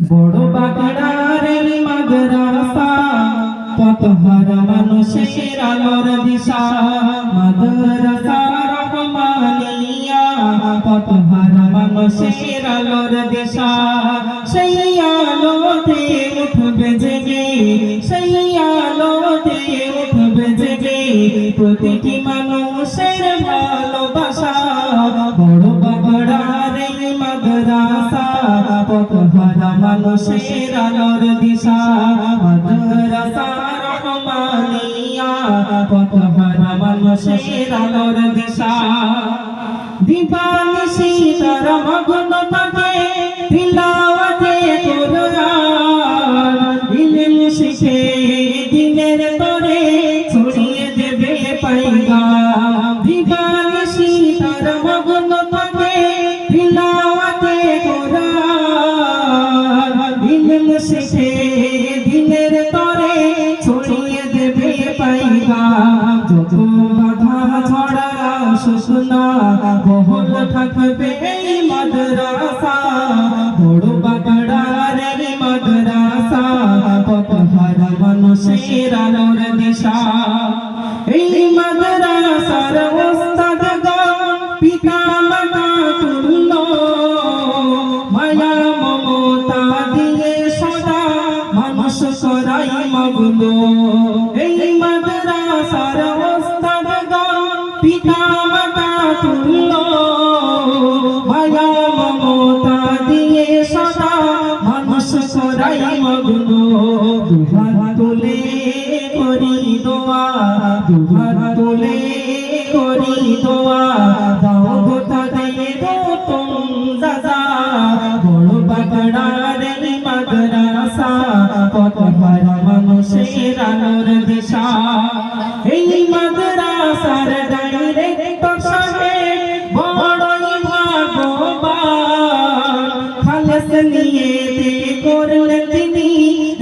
বড় বাগড়ার মাদ্রাসা পথহারা মানুষের আলোর দিশা মাদ্রাসা রহমানিয়া পথহারা মানুষের আলোর দিশা সেই আলোতে উঠবে জেগে সেই আলোতে উঠবে জেগে প্রতিটি মানুষের ভালোবাসা বড় বাগড়ার মাদ্রাসা পথহারা মানুষের আলোর দিশা মাদ্রাসা রহমানিয়া পথহারা মানুষের আলোর দিশা দিবানিশি তারা মগ্ন থাকে তিলাওয়াতে কোরআন ইলম শিখে দিনের তরে ছড়িয়ে দেবে পয়গাম দিবানিশি তারা মগ্ন থাকে তিলাওয়াতে কোরআন ইলম শিখে দিনের তরে ছড়িয়ে দেবে পয়গাম যত বাধা ছড়া শুকনা বহল থাকবে এই মাদ্রাসা বড় বাগড়ার মাদ্রাসা পথহারা মানুষের আলোর দিশা এই মাদ্রাসার ওস্তাদগণ পিতা মাতা তুল্য মায়া মমতা দিয়ে সদা মানুষ করাই মগ্ন এই মাদ্রাসার ওস্তাদগণ পিতা মাতা তুল্য মায়া মমতা দিয়ে সদা মানুষ করাই মগ্ন দুহাত তুলে করি দোয়া দুহাত তুলে করি দোয়া দাও গো তাদের নতুন দাদা বড় বাগড়ার মাদ্রাসা পথহারা মানুষের আলোর দিশা এই মাদ্রাসার ডাইরেক্টর সাহেব বড়ই ভাগ্যবান খালেস নিয়ে করলেন তিনি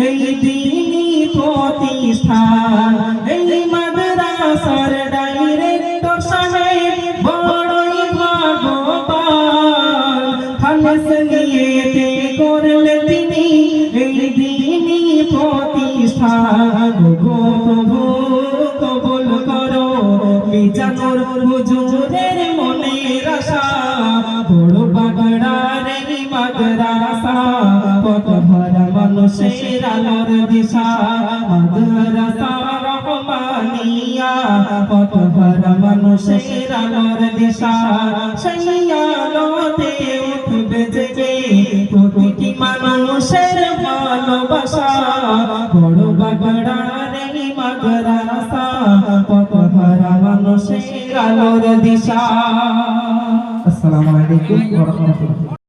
এই দিনই প্রতিষ্ঠান এই মাদ্রাসার ডাইরেক্টর সাহেব বড়ই ভাগ্যবান খালেস নিয়ে করলেন তিনি এই দিনই প্রতিষ্ঠান গো কবুল করো মিজানুর হুজুরের মনের আশা বড় বাগড়ার মাদ্রাসা পথহারা মানুষের আলোর দিশা মাদ্রাসা রহমানিয়া পথহারা মানুষের আলোর দিশা সেই আলোতে উঠবে জেগে প্রতিটি মানুষের ভালোবাসা বড় বাগড়ার মাদ্রাসা পথহারা মানুষের আলোর দিশা। আসসালামু আলাইকুম ওয়া রাহমাতুল্লাহ।